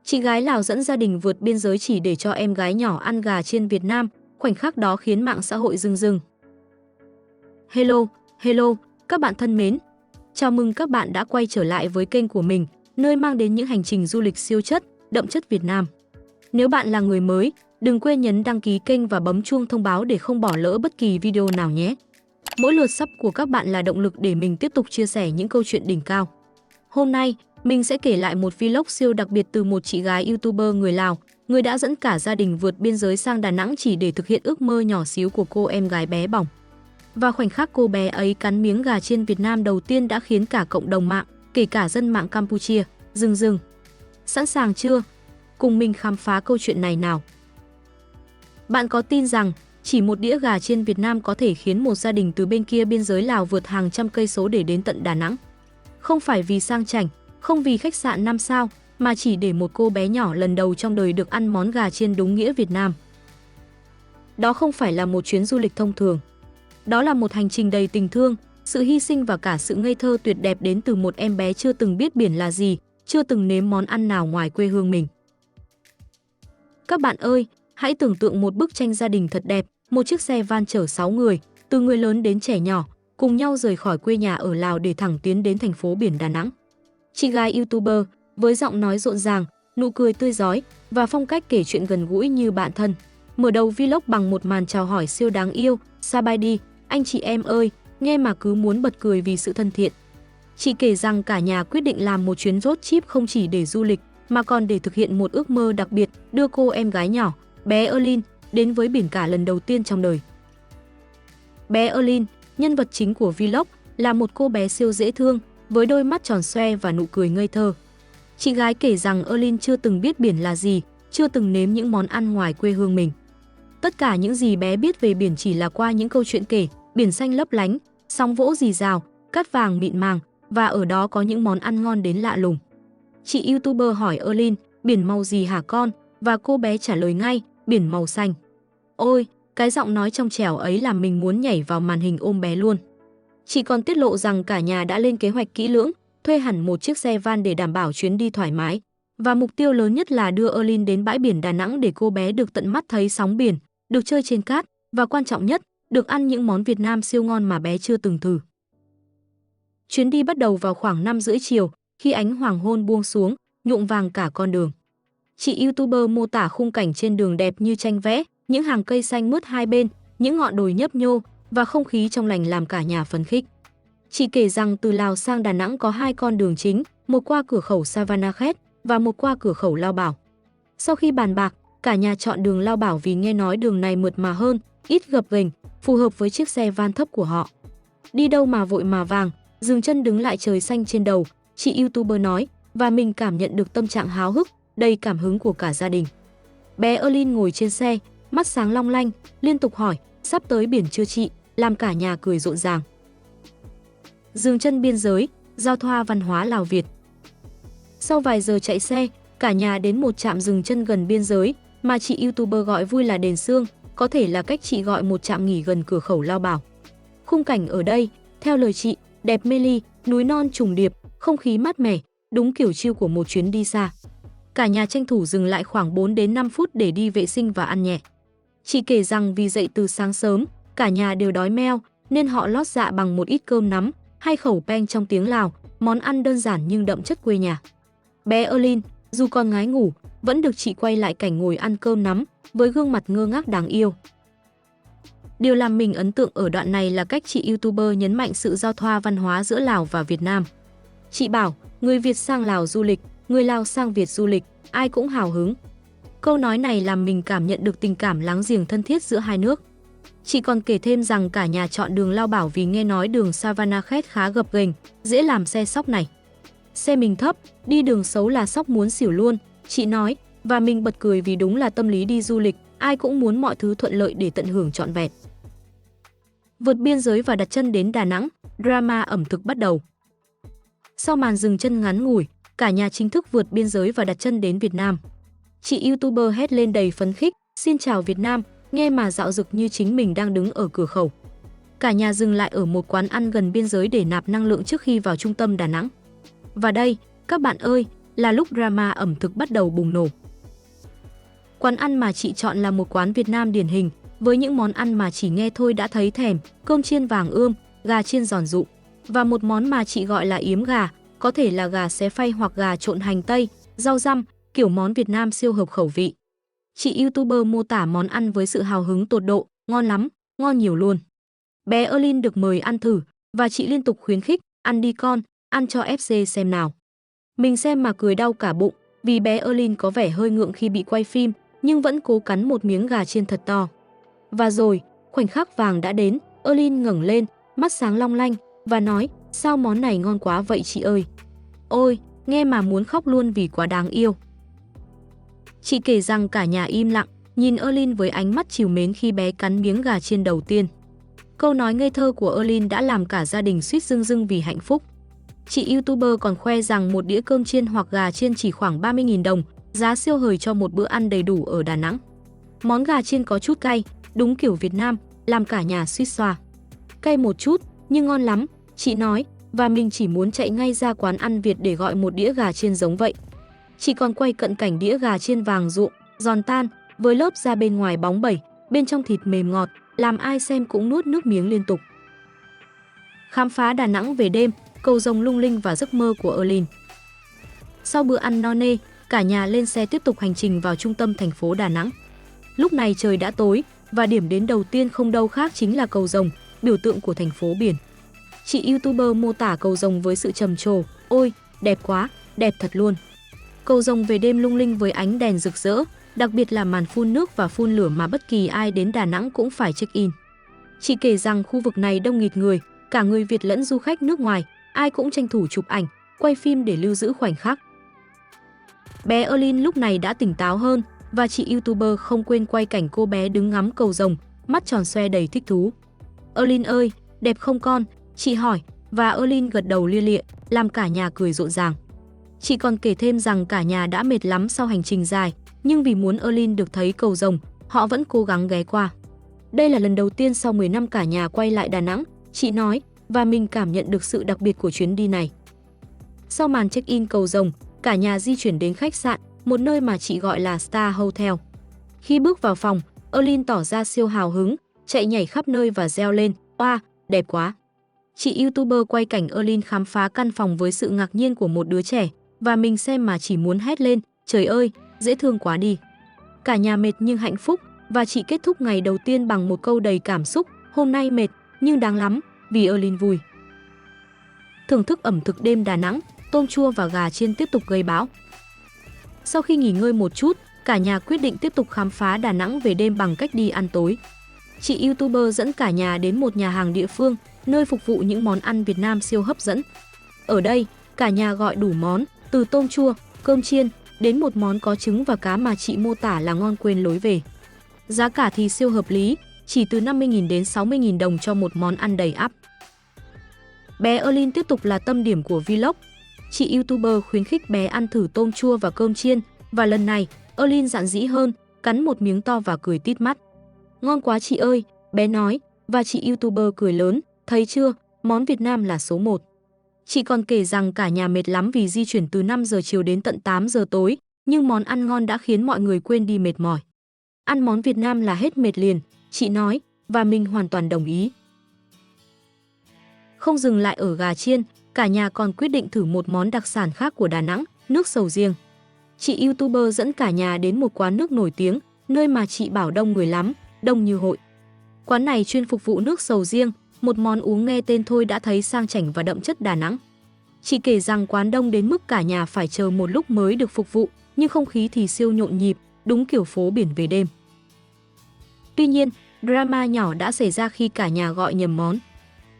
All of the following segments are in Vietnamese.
Chị gái Lào dẫn gia đình vượt biên giới chỉ để cho em gái nhỏ ăn gà chiên Việt Nam, khoảnh khắc đó khiến mạng xã hội rưng rưng. Hello, các bạn thân mến! Chào mừng các bạn đã quay trở lại với kênh của mình, nơi mang đến những hành trình du lịch siêu chất, đậm chất Việt Nam. Nếu bạn là người mới, đừng quên nhấn đăng ký kênh và bấm chuông thông báo để không bỏ lỡ bất kỳ video nào nhé. Mỗi lượt sub của các bạn là động lực để mình tiếp tục chia sẻ những câu chuyện đỉnh cao. Hôm nay, mình sẽ kể lại một vlog siêu đặc biệt từ một chị gái YouTuber người Lào, người đã dẫn cả gia đình vượt biên giới sang Đà Nẵng chỉ để thực hiện ước mơ nhỏ xíu của cô em gái bé bỏng. Và khoảnh khắc cô bé ấy cắn miếng gà chiên Việt Nam đầu tiên đã khiến cả cộng đồng mạng, kể cả dân mạng Campuchia, rưng rưng. Sẵn sàng chưa? Cùng mình khám phá câu chuyện này nào! Bạn có tin rằng chỉ một đĩa gà chiên Việt Nam có thể khiến một gia đình từ bên kia biên giới Lào vượt hàng trăm cây số để đến tận Đà Nẵng? Không phải vì sang chảnh, không vì khách sạn 5 sao, mà chỉ để một cô bé nhỏ lần đầu trong đời được ăn món gà chiên đúng nghĩa Việt Nam. Đó không phải là một chuyến du lịch thông thường. Đó là một hành trình đầy tình thương, sự hy sinh và cả sự ngây thơ tuyệt đẹp đến từ một em bé chưa từng biết biển là gì, chưa từng nếm món ăn nào ngoài quê hương mình. Các bạn ơi, hãy tưởng tượng một bức tranh gia đình thật đẹp, một chiếc xe van chở 6 người, từ người lớn đến trẻ nhỏ, cùng nhau rời khỏi quê nhà ở Lào để thẳng tiến đến thành phố biển Đà Nẵng. Chị gái YouTuber, với giọng nói rộn ràng, nụ cười tươi rói và phong cách kể chuyện gần gũi như bạn thân, mở đầu vlog bằng một màn chào hỏi siêu đáng yêu, Sabaydi, anh chị em ơi, nghe mà cứ muốn bật cười vì sự thân thiện. Chị kể rằng cả nhà quyết định làm một chuyến road trip không chỉ để du lịch, mà còn để thực hiện một ước mơ đặc biệt, đưa cô em gái nhỏ, bé Erlin, đến với biển cả lần đầu tiên trong đời. Bé Erlin, nhân vật chính của vlog, là một cô bé siêu dễ thương, với đôi mắt tròn xoe và nụ cười ngây thơ. Chị gái kể rằng Erlin chưa từng biết biển là gì, chưa từng nếm những món ăn ngoài quê hương mình. Tất cả những gì bé biết về biển chỉ là qua những câu chuyện kể, biển xanh lấp lánh, sóng vỗ rì rào, cát vàng mịn màng, và ở đó có những món ăn ngon đến lạ lùng. Chị YouTuber hỏi Erlin, biển màu gì hả con? Và cô bé trả lời ngay, biển màu xanh. Ôi, cái giọng nói trong trẻo ấy làm mình muốn nhảy vào màn hình ôm bé luôn. Chị còn tiết lộ rằng cả nhà đã lên kế hoạch kỹ lưỡng, thuê hẳn một chiếc xe van để đảm bảo chuyến đi thoải mái. Và mục tiêu lớn nhất là đưa Erlin đến bãi biển Đà Nẵng để cô bé được tận mắt thấy sóng biển, được chơi trên cát, và quan trọng nhất, được ăn những món Việt Nam siêu ngon mà bé chưa từng thử. Chuyến đi bắt đầu vào khoảng 5:30 chiều, khi ánh hoàng hôn buông xuống, nhuộm vàng cả con đường. Chị YouTuber mô tả khung cảnh trên đường đẹp như tranh vẽ, những hàng cây xanh mướt hai bên, những ngọn đồi nhấp nhô và không khí trong lành làm cả nhà phấn khích. Chị kể rằng từ Lào sang Đà Nẵng có 2 con đường chính, một qua cửa khẩu Savanakhet và một qua cửa khẩu Lao Bảo. Sau khi bàn bạc, cả nhà chọn đường Lao Bảo vì nghe nói đường này mượt mà hơn, ít gập ghềnh, phù hợp với chiếc xe van thấp của họ. Đi đâu mà vội mà vàng, dừng chân đứng lại trời xanh trên đầu, chị YouTuber nói, và mình cảm nhận được tâm trạng háo hức, đầy cảm hứng của cả gia đình. Bé Erlin ngồi trên xe, mắt sáng long lanh, liên tục hỏi, sắp tới biển chưa chị, làm cả nhà cười rộn ràng. Dừng chân biên giới, giao thoa văn hóa Lào Việt. Sau vài giờ chạy xe, cả nhà đến một trạm dừng chân gần biên giới, mà chị YouTuber gọi vui là Đền Sương, có thể là cách chị gọi một trạm nghỉ gần cửa khẩu Lao Bảo. Khung cảnh ở đây, theo lời chị, đẹp mê ly, núi non trùng điệp, không khí mát mẻ, đúng kiểu chill của một chuyến đi xa. Cả nhà tranh thủ dừng lại khoảng 4 đến 5 phút để đi vệ sinh và ăn nhẹ. Chị kể rằng vì dậy từ sáng sớm, cả nhà đều đói meo, nên họ lót dạ bằng một ít cơm nắm, hay khẩu peng trong tiếng Lào, món ăn đơn giản nhưng đậm chất quê nhà. Bé Erlin, dù còn ngái ngủ, vẫn được chị quay lại cảnh ngồi ăn cơm nắm, với gương mặt ngơ ngác đáng yêu. Điều làm mình ấn tượng ở đoạn này là cách chị YouTuber nhấn mạnh sự giao thoa văn hóa giữa Lào và Việt Nam. Chị bảo, người Việt sang Lào du lịch, người Lào sang Việt du lịch, ai cũng hào hứng. Câu nói này làm mình cảm nhận được tình cảm láng giềng thân thiết giữa hai nước. Chị còn kể thêm rằng cả nhà chọn đường Lao Bảo vì nghe nói đường Savanakhet khá gập ghềnh, dễ làm xe sóc này. Xe mình thấp, đi đường xấu là sóc muốn xỉu luôn, chị nói, và mình bật cười vì đúng là tâm lý đi du lịch, ai cũng muốn mọi thứ thuận lợi để tận hưởng trọn vẹn. Vượt biên giới và đặt chân đến Đà Nẵng, drama ẩm thực bắt đầu. Sau màn dừng chân ngắn ngủi, cả nhà chính thức vượt biên giới và đặt chân đến Việt Nam. Chị YouTuber hét lên đầy phấn khích, xin chào Việt Nam, nghe mà dạo dực như chính mình đang đứng ở cửa khẩu. Cả nhà dừng lại ở một quán ăn gần biên giới để nạp năng lượng trước khi vào trung tâm Đà Nẵng. Và đây, các bạn ơi, là lúc drama ẩm thực bắt đầu bùng nổ. Quán ăn mà chị chọn là một quán Việt Nam điển hình, với những món ăn mà chỉ nghe thôi đã thấy thèm, cơm chiên vàng ươm, gà chiên giòn rụm, và một món mà chị gọi là yếm gà, có thể là gà xé phay hoặc gà trộn hành tây, rau răm, kiểu món Việt Nam siêu hợp khẩu vị. Chị YouTuber mô tả món ăn với sự hào hứng tột độ, ngon lắm, ngon nhiều luôn. Bé Erlin được mời ăn thử, và chị liên tục khuyến khích, ăn đi con, ăn cho FC xem nào. Mình xem mà cười đau cả bụng, vì bé Erlin có vẻ hơi ngượng khi bị quay phim, nhưng vẫn cố cắn một miếng gà chiên thật to. Và rồi, khoảnh khắc vàng đã đến, Erlin ngẩng lên, mắt sáng long lanh, và nói, sao món này ngon quá vậy chị ơi. Ôi, nghe mà muốn khóc luôn vì quá đáng yêu. Chị kể rằng cả nhà im lặng, nhìn Erlin với ánh mắt trìu mến khi bé cắn miếng gà chiên đầu tiên. Câu nói ngây thơ của Erlin đã làm cả gia đình suýt rưng rưng vì hạnh phúc. Chị YouTuber còn khoe rằng một đĩa cơm chiên hoặc gà chiên chỉ khoảng 30.000 đồng, giá siêu hời cho một bữa ăn đầy đủ ở Đà Nẵng. Món gà chiên có chút cay, đúng kiểu Việt Nam, làm cả nhà suýt xoa. Cay một chút, nhưng ngon lắm, chị nói, và mình chỉ muốn chạy ngay ra quán ăn Việt để gọi một đĩa gà chiên giống vậy. Chị còn quay cận cảnh đĩa gà chiên vàng rụm, giòn tan, với lớp da bên ngoài bóng bẩy, bên trong thịt mềm ngọt, làm ai xem cũng nuốt nước miếng liên tục. Khám phá Đà Nẵng về đêm, cầu rồng lung linh và giấc mơ của Erlin. Sau bữa ăn no nê, cả nhà lên xe tiếp tục hành trình vào trung tâm thành phố Đà Nẵng. Lúc này trời đã tối, và điểm đến đầu tiên không đâu khác chính là cầu rồng, biểu tượng của thành phố biển. Chị YouTuber mô tả cầu rồng với sự trầm trồ, ôi, đẹp quá, đẹp thật luôn. Cầu rồng về đêm lung linh với ánh đèn rực rỡ, đặc biệt là màn phun nước và phun lửa mà bất kỳ ai đến Đà Nẵng cũng phải check-in. Chị kể rằng khu vực này đông nghịt người, cả người Việt lẫn du khách nước ngoài, ai cũng tranh thủ chụp ảnh, quay phim để lưu giữ khoảnh khắc. Bé Erlin lúc này đã tỉnh táo hơn, và chị YouTuber không quên quay cảnh cô bé đứng ngắm cầu rồng, mắt tròn xoe đầy thích thú. Erlin ơi, đẹp không con? Chị hỏi, và Erlin gật đầu lia lịa, làm cả nhà cười rộn ràng. Chị còn kể thêm rằng cả nhà đã mệt lắm sau hành trình dài, nhưng vì muốn Erlin được thấy cầu rồng, họ vẫn cố gắng ghé qua. Đây là lần đầu tiên sau 10 năm cả nhà quay lại Đà Nẵng, chị nói, và mình cảm nhận được sự đặc biệt của chuyến đi này. Sau màn check-in cầu rồng, cả nhà di chuyển đến khách sạn, một nơi mà chị gọi là Star Hotel. Khi bước vào phòng, Erlin tỏ ra siêu hào hứng, chạy nhảy khắp nơi và reo lên, oa, đẹp quá. Chị YouTuber quay cảnh Erlin khám phá căn phòng với sự ngạc nhiên của một đứa trẻ, và mình xem mà chỉ muốn hét lên, trời ơi, dễ thương quá đi. Cả nhà mệt nhưng hạnh phúc, và chị kết thúc ngày đầu tiên bằng một câu đầy cảm xúc, hôm nay mệt, nhưng đáng lắm, vì Erlin vui. Thưởng thức ẩm thực đêm Đà Nẵng, tôm chua và gà chiên tiếp tục gây bão. Sau khi nghỉ ngơi một chút, cả nhà quyết định tiếp tục khám phá Đà Nẵng về đêm bằng cách đi ăn tối. Chị YouTuber dẫn cả nhà đến một nhà hàng địa phương, nơi phục vụ những món ăn Việt Nam siêu hấp dẫn. Ở đây, cả nhà gọi đủ món, từ tôm chua, cơm chiên, đến một món có trứng và cá mà chị mô tả là ngon quên lối về. Giá cả thì siêu hợp lý, chỉ từ 50.000 đến 60.000 đồng cho một món ăn đầy ắp. Bé Erlin tiếp tục là tâm điểm của vlog. Chị YouTuber khuyến khích bé ăn thử tôm chua và cơm chiên, và lần này, Erlin dạn dĩ hơn, cắn một miếng to và cười tít mắt. Ngon quá chị ơi, bé nói, và chị YouTuber cười lớn, thấy chưa, món Việt Nam là số 1. Chị còn kể rằng cả nhà mệt lắm vì di chuyển từ 5 giờ chiều đến tận 8 giờ tối, nhưng món ăn ngon đã khiến mọi người quên đi mệt mỏi. Ăn món Việt Nam là hết mệt liền, chị nói, và mình hoàn toàn đồng ý. Không dừng lại ở gà chiên, cả nhà còn quyết định thử một món đặc sản khác của Đà Nẵng, nước sầu riêng. Chị YouTuber dẫn cả nhà đến một quán nước nổi tiếng, nơi mà chị bảo đông người lắm, đông như hội. Quán này chuyên phục vụ nước sầu riêng, một món uống nghe tên thôi đã thấy sang chảnh và đậm chất Đà Nẵng. Chị kể rằng quán đông đến mức cả nhà phải chờ một lúc mới được phục vụ, nhưng không khí thì siêu nhộn nhịp, đúng kiểu phố biển về đêm. Tuy nhiên, drama nhỏ đã xảy ra khi cả nhà gọi nhầm món.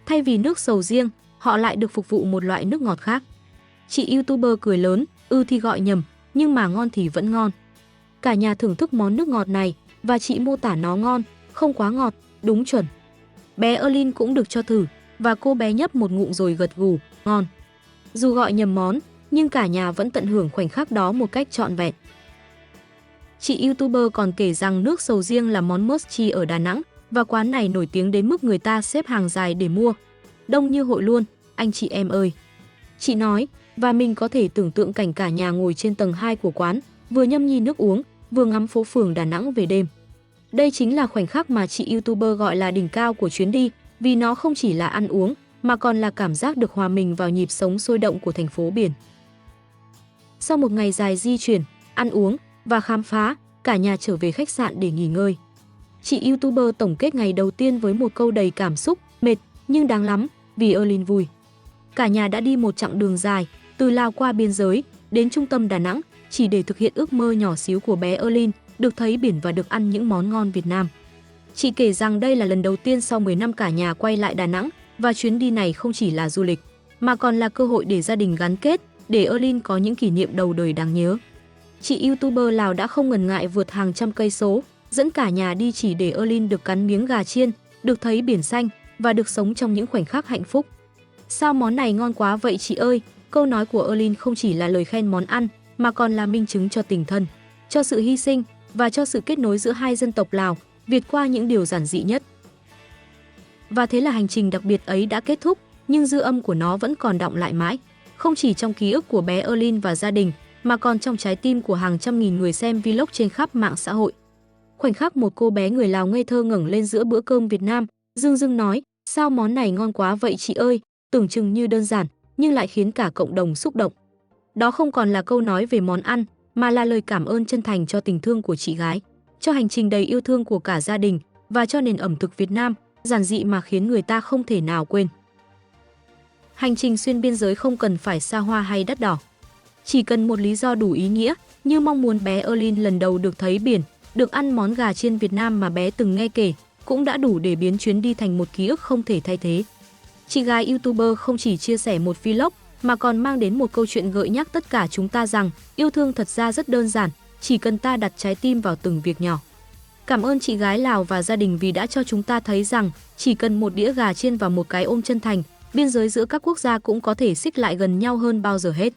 Thay vì nước sầu riêng, họ lại được phục vụ một loại nước ngọt khác. Chị YouTuber cười lớn, thì gọi nhầm, nhưng mà ngon thì vẫn ngon. Cả nhà thưởng thức món nước ngọt này, và chị mô tả nó ngon, không quá ngọt, đúng chuẩn. Bé Erlin cũng được cho thử, và cô bé nhấp một ngụm rồi gật gù, ngon. Dù gọi nhầm món, nhưng cả nhà vẫn tận hưởng khoảnh khắc đó một cách trọn vẹn. Chị YouTuber còn kể rằng nước sầu riêng là món must chi ở Đà Nẵng, và quán này nổi tiếng đến mức người ta xếp hàng dài để mua. Đông như hội luôn, anh chị em ơi. Chị nói, và mình có thể tưởng tượng cảnh cả nhà ngồi trên tầng 2 của quán, vừa nhâm nhi nước uống, vừa ngắm phố phường Đà Nẵng về đêm. Đây chính là khoảnh khắc mà chị YouTuber gọi là đỉnh cao của chuyến đi, vì nó không chỉ là ăn uống, mà còn là cảm giác được hòa mình vào nhịp sống sôi động của thành phố biển. Sau một ngày dài di chuyển, ăn uống và khám phá, cả nhà trở về khách sạn để nghỉ ngơi. Chị YouTuber tổng kết ngày đầu tiên với một câu đầy cảm xúc, mệt nhưng đáng lắm, vì Erlyn vui. Cả nhà đã đi một chặng đường dài, từ Lào qua biên giới, đến trung tâm Đà Nẵng, chỉ để thực hiện ước mơ nhỏ xíu của bé Erlyn, được thấy biển và được ăn những món ngon Việt Nam. Chị kể rằng đây là lần đầu tiên sau 10 năm cả nhà quay lại Đà Nẵng, và chuyến đi này không chỉ là du lịch, mà còn là cơ hội để gia đình gắn kết, để Erlyn có những kỷ niệm đầu đời đáng nhớ. Chị YouTuber Lào đã không ngần ngại vượt hàng trăm cây số, dẫn cả nhà đi chỉ để Erlyn được cắn miếng gà chiên, được thấy biển xanh và được sống trong những khoảnh khắc hạnh phúc. Sao món này ngon quá vậy chị ơi? Câu nói của Erlyn không chỉ là lời khen món ăn, mà còn là minh chứng cho tình thân, cho sự hy sinh và cho sự kết nối giữa hai dân tộc Lào, Việt qua những điều giản dị nhất. Và thế là hành trình đặc biệt ấy đã kết thúc, nhưng dư âm của nó vẫn còn đọng lại mãi, không chỉ trong ký ức của bé Erlyn và gia đình, mà còn trong trái tim của hàng trăm nghìn người xem vlog trên khắp mạng xã hội. Khoảnh khắc một cô bé người Lào ngây thơ ngẩng lên giữa bữa cơm Việt Nam, dưng dưng nói, sao món này ngon quá vậy chị ơi, tưởng chừng như đơn giản, nhưng lại khiến cả cộng đồng xúc động. Đó không còn là câu nói về món ăn, mà là lời cảm ơn chân thành cho tình thương của chị gái, cho hành trình đầy yêu thương của cả gia đình, và cho nền ẩm thực Việt Nam, giản dị mà khiến người ta không thể nào quên. Hành trình xuyên biên giới không cần phải xa hoa hay đắt đỏ. Chỉ cần một lý do đủ ý nghĩa, như mong muốn bé Erlyn lần đầu được thấy biển, được ăn món gà chiên Việt Nam mà bé từng nghe kể, cũng đã đủ để biến chuyến đi thành một ký ức không thể thay thế. Chị gái YouTuber không chỉ chia sẻ một vlog, mà còn mang đến một câu chuyện gợi nhắc tất cả chúng ta rằng yêu thương thật ra rất đơn giản, chỉ cần ta đặt trái tim vào từng việc nhỏ. Cảm ơn chị gái Lào và gia đình vì đã cho chúng ta thấy rằng chỉ cần một đĩa gà chiên và một cái ôm chân thành, biên giới giữa các quốc gia cũng có thể xích lại gần nhau hơn bao giờ hết.